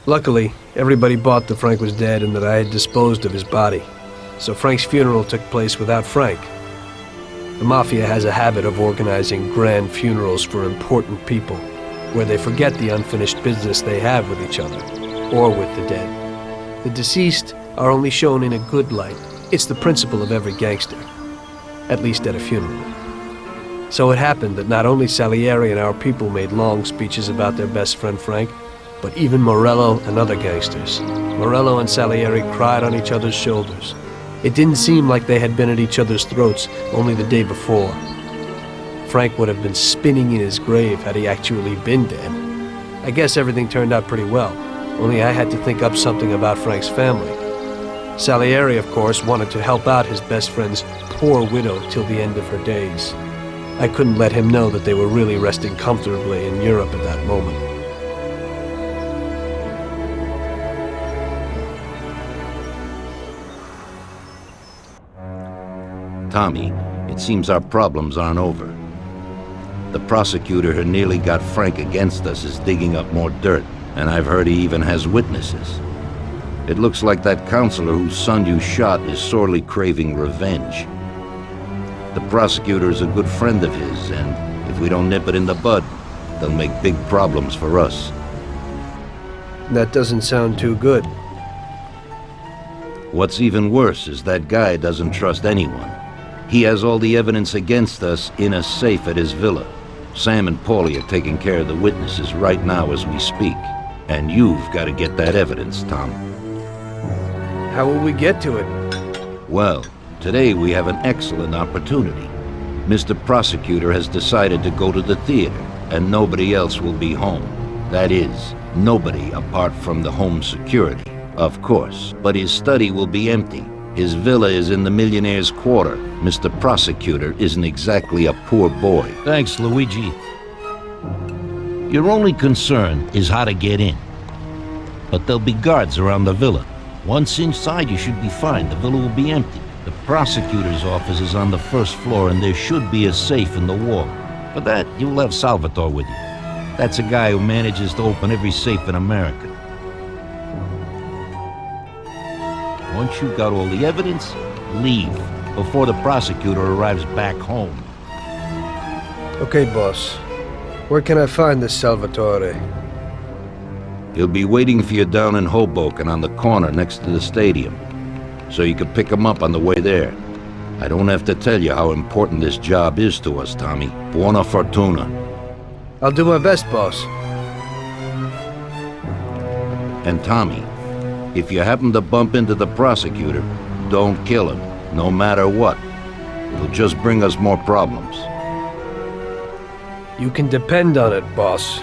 Luckily, everybody bought that Frank was dead and that I had disposed of his body. So Frank's funeral took place without Frank. The Mafia has a habit of organizing grand funerals for important people, where they forget the unfinished business they have with each other, or with the dead. The deceased are only shown in a good light. It's the principle of every gangster, at least at a funeral. So it happened that not only Salieri and our people made long speeches about their best friend Frank, but even Morello and other gangsters. Morello and Salieri cried on each other's shoulders. It didn't seem like they had been at each other's throats only the day before. Frank would have been spinning in his grave had he actually been dead. I guess everything turned out pretty well, only I had to think up something about Frank's family. Salieri, of course, wanted to help out his best friend's poor widow till the end of her days. I couldn't let him know that they were really resting comfortably in Europe at that moment. Tommy, it seems our problems aren't over. The prosecutor who nearly got Frank against us is digging up more dirt, and I've heard he even has witnesses. It looks like that counselor whose son you shot is sorely craving revenge. The prosecutor is a good friend of his, and if we don't nip it in the bud, they'll make big problems for us. That doesn't sound too good. What's even worse is that guy doesn't trust anyone. He has all the evidence against us in a safe at his villa. Sam and Paulie are taking care of the witnesses right now as we speak. And you've got to get that evidence, Tom. How will we get to it? Well, today we have an excellent opportunity. Mr. Prosecutor has decided to go to the theater, and nobody else will be home. That is, nobody apart from the home security, of course. But his study will be empty. His villa is in the Millionaire's Quarter. Mr. Prosecutor isn't exactly a poor boy. Thanks, Luigi. Your only concern is how to get in. But there'll be guards around the villa. Once inside, you should be fine. The villa will be empty. The prosecutor's office is on the first floor, and there should be a safe in the wall. For that, you'll have Salvatore with you. That's a guy who manages to open every safe in America. Once you've got all the evidence, leave before the prosecutor arrives back home. Okay, boss. Where can I find this Salvatore? He'll be waiting for you down in Hoboken on the corner next to the stadium, so you can pick him up on the way there. I don't have to tell you how important this job is to us, Tommy. Buona fortuna. I'll do my best, boss. And Tommy, if you happen to bump into the prosecutor, don't kill him, no matter what. It'll just bring us more problems. You can depend on it, boss.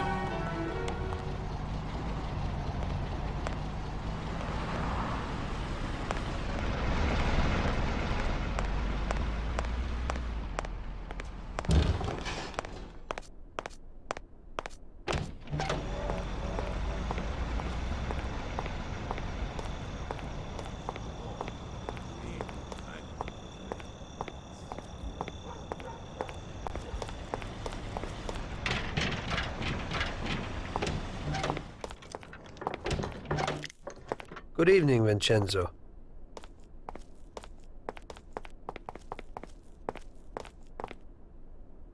Good evening, Vincenzo.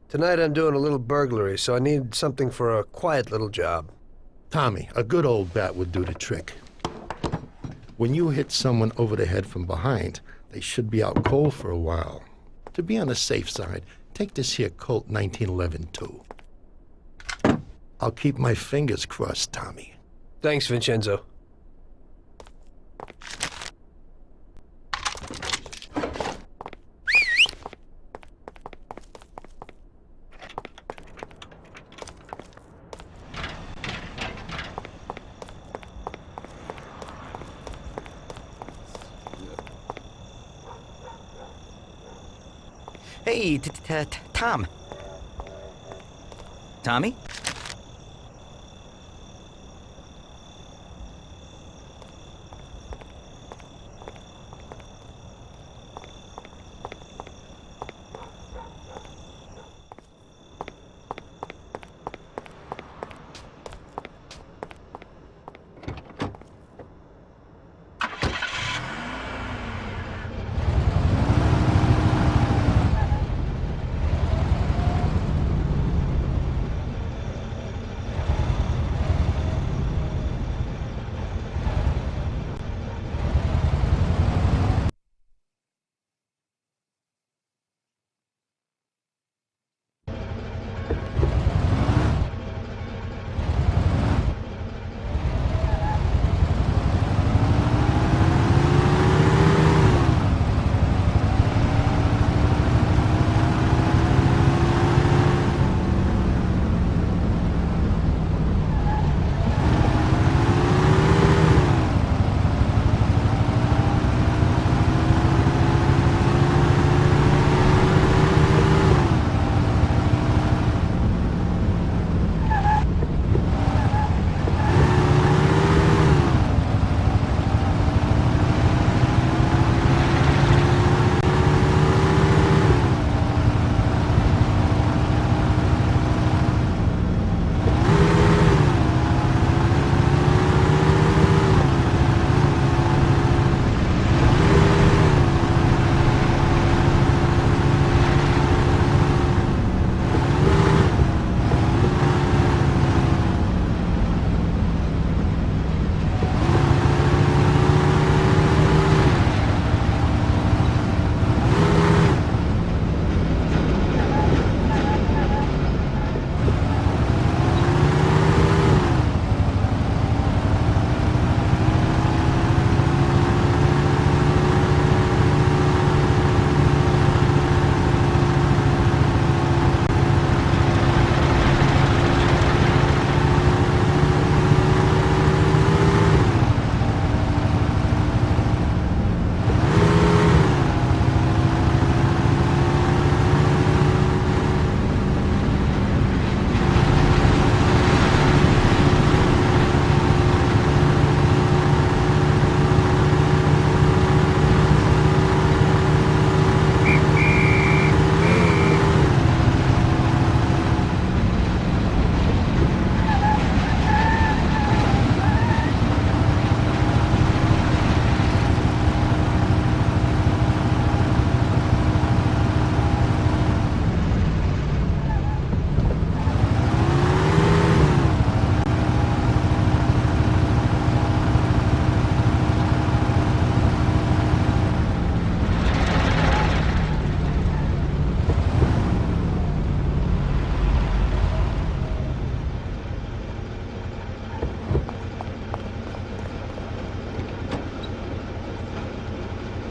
Tonight I'm doing a little burglary, so I need something for a quiet little job. Tommy, a good old bat would do the trick. When you hit someone over the head from behind, they should be out cold for a while. To be on the safe side, take this here Colt 1911 too. I'll keep my fingers crossed, Tommy. Thanks, Vincenzo. Hey, Tom. Tommy?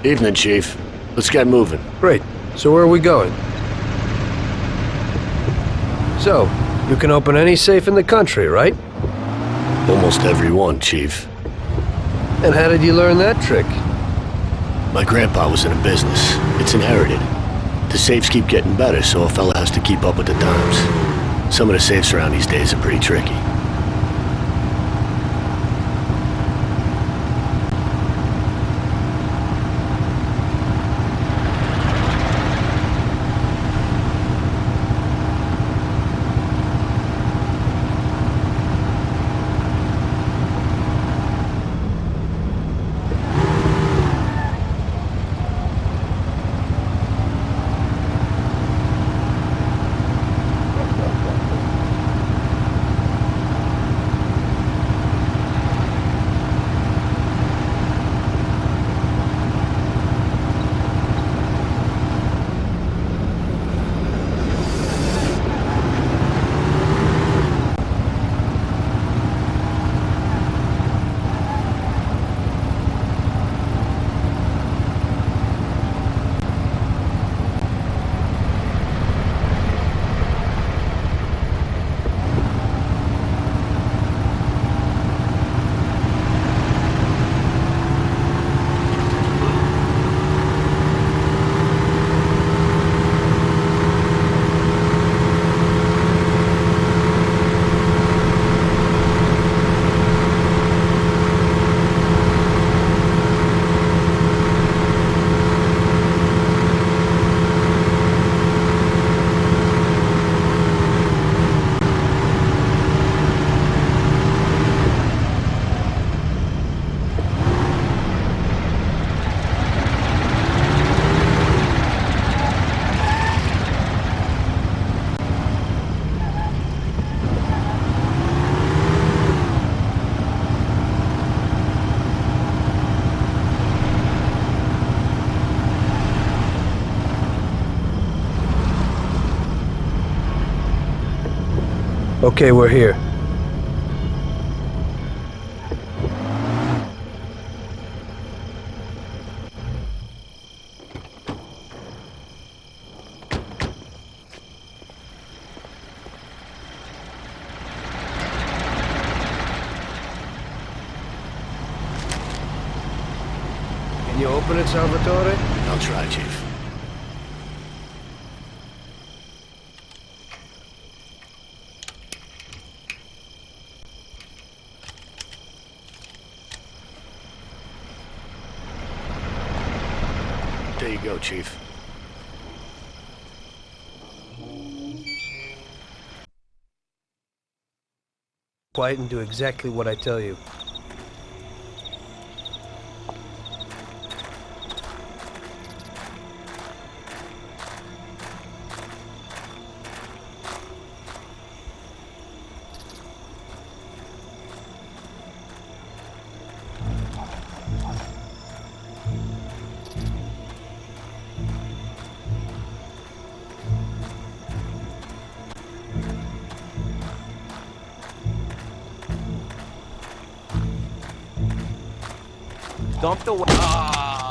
Evening, Chief. Let's get moving. Great. So where are we going? So, you can open any safe in the country, right? Almost every one, Chief. And how did you learn that trick? My grandpa was in a business. It's inherited. The safes keep getting better, so a fella has to keep up with the times. Some of the safes around these days are pretty tricky. Okay, we're here. Can you open it, Salvatore? I'll try, Chief. There you go, Chief. Quiet and do exactly what I tell you. Dump the...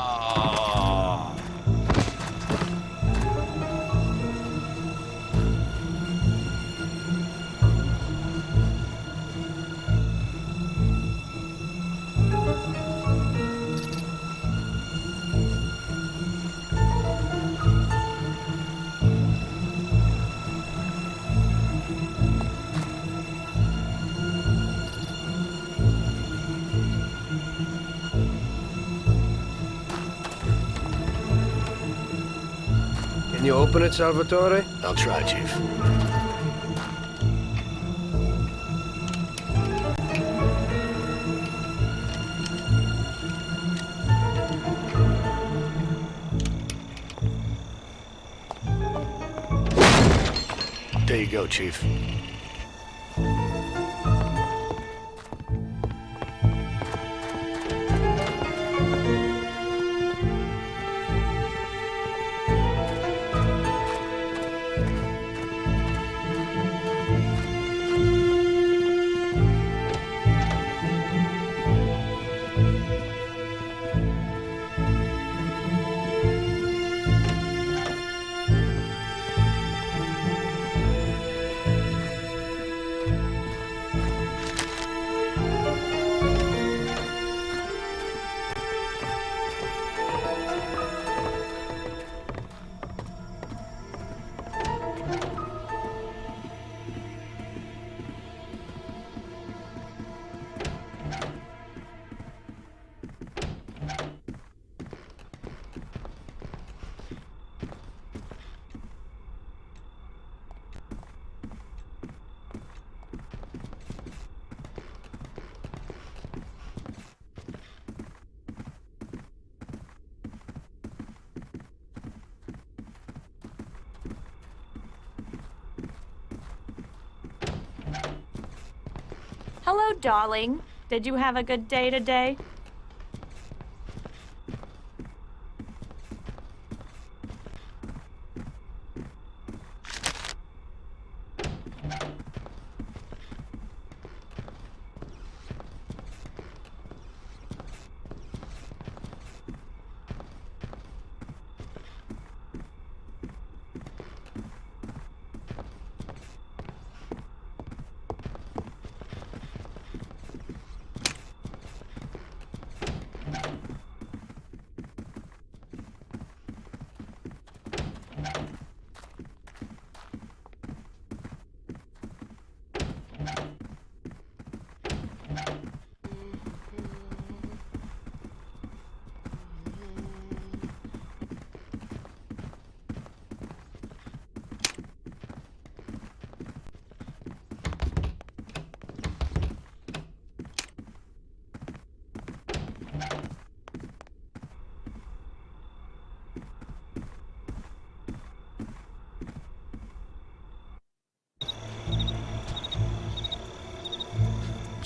Can you open it, Salvatore? I'll try, Chief. There you go, Chief. Hello, darling. Did you have a good day today?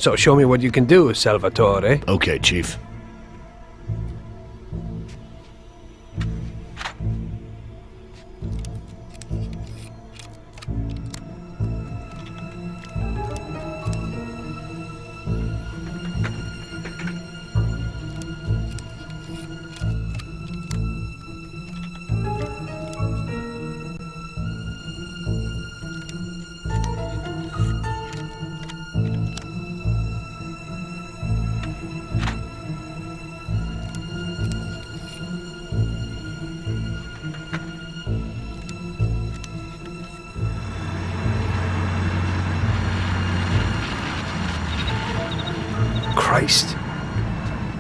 So show me what you can do, Salvatore. Okay, Chief. Christ.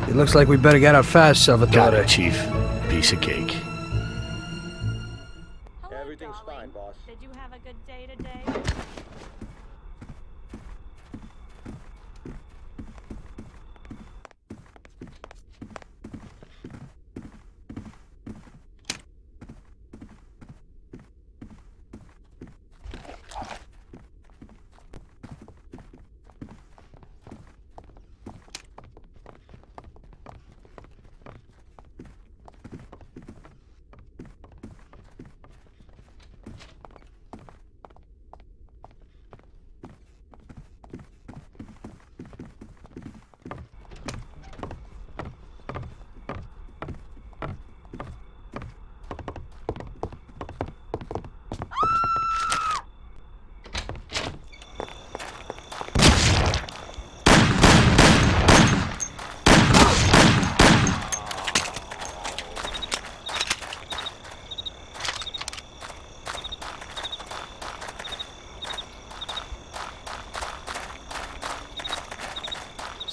It looks like we better get out fast, Salvatore. Got it, Chief. Piece of cake. Hello, Everything's darling. fine, boss. Did you have a good day today?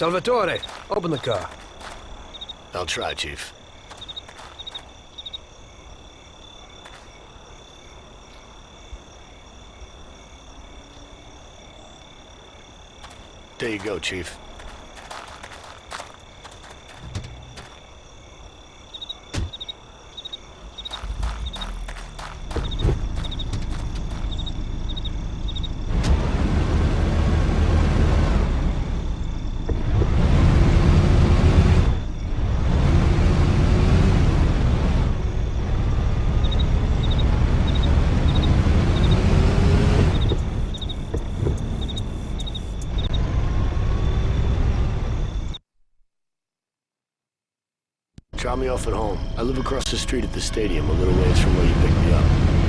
Salvatore, open the car. I'll try, Chief. There you go, Chief. Drop me off at home. I live across the street at the stadium, a little ways from where you picked me up.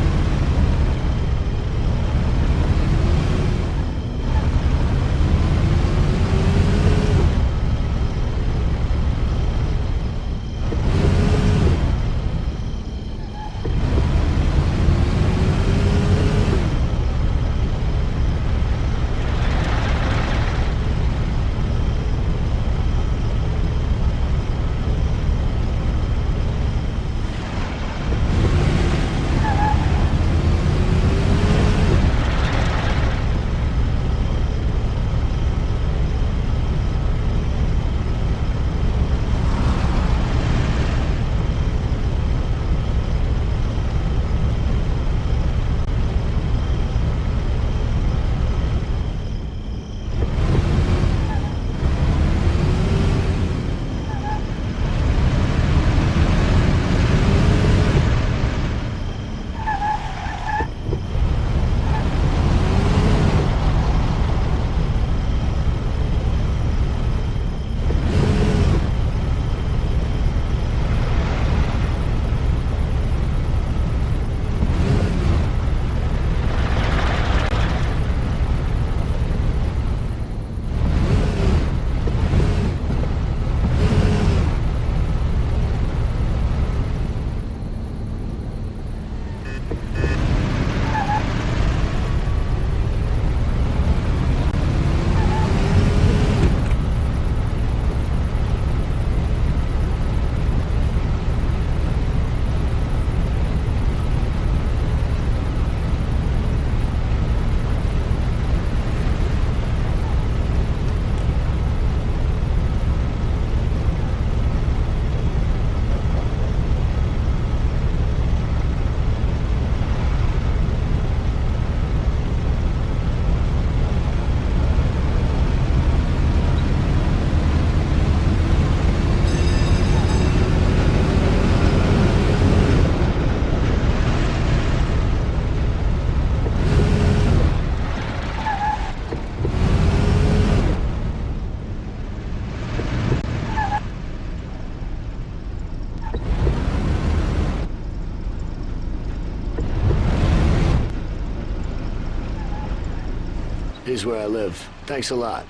Here's where I live. Thanks a lot.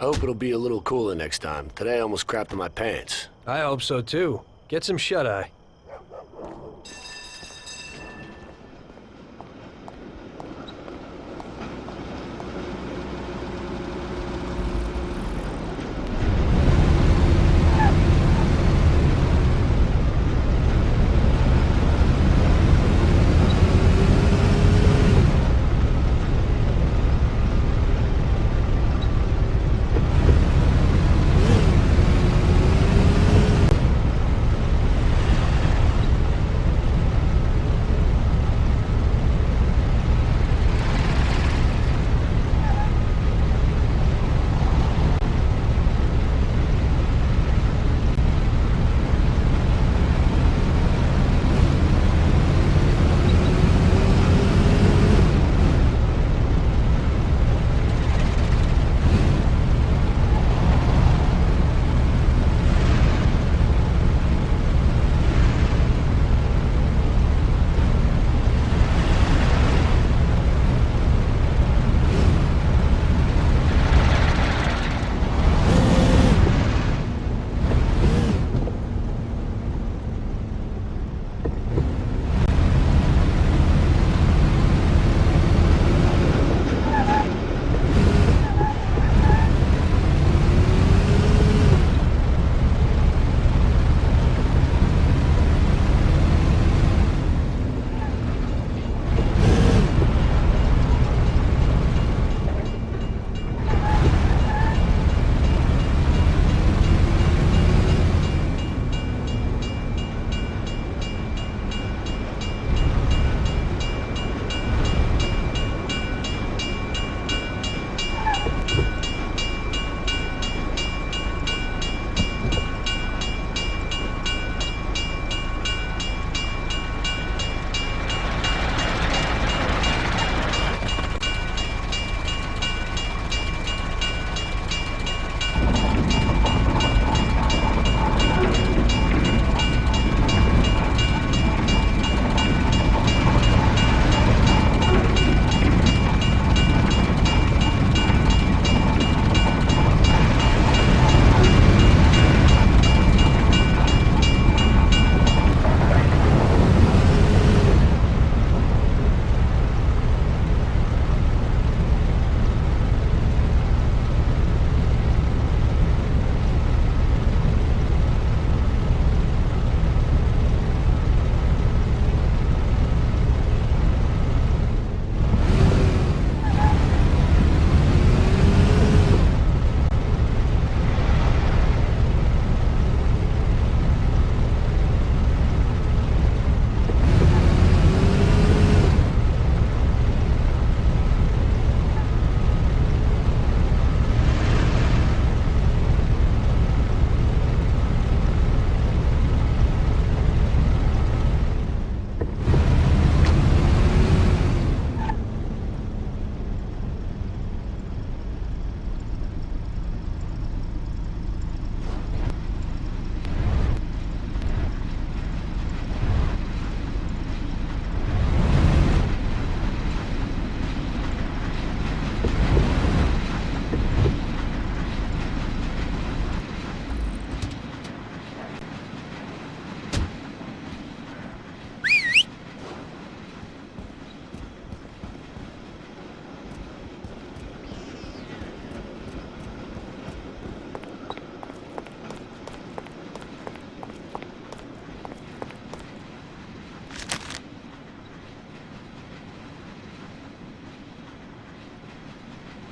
I hope it'll be a little cooler next time. Today I almost crapped in my pants. I hope so too. Get some shut-eye.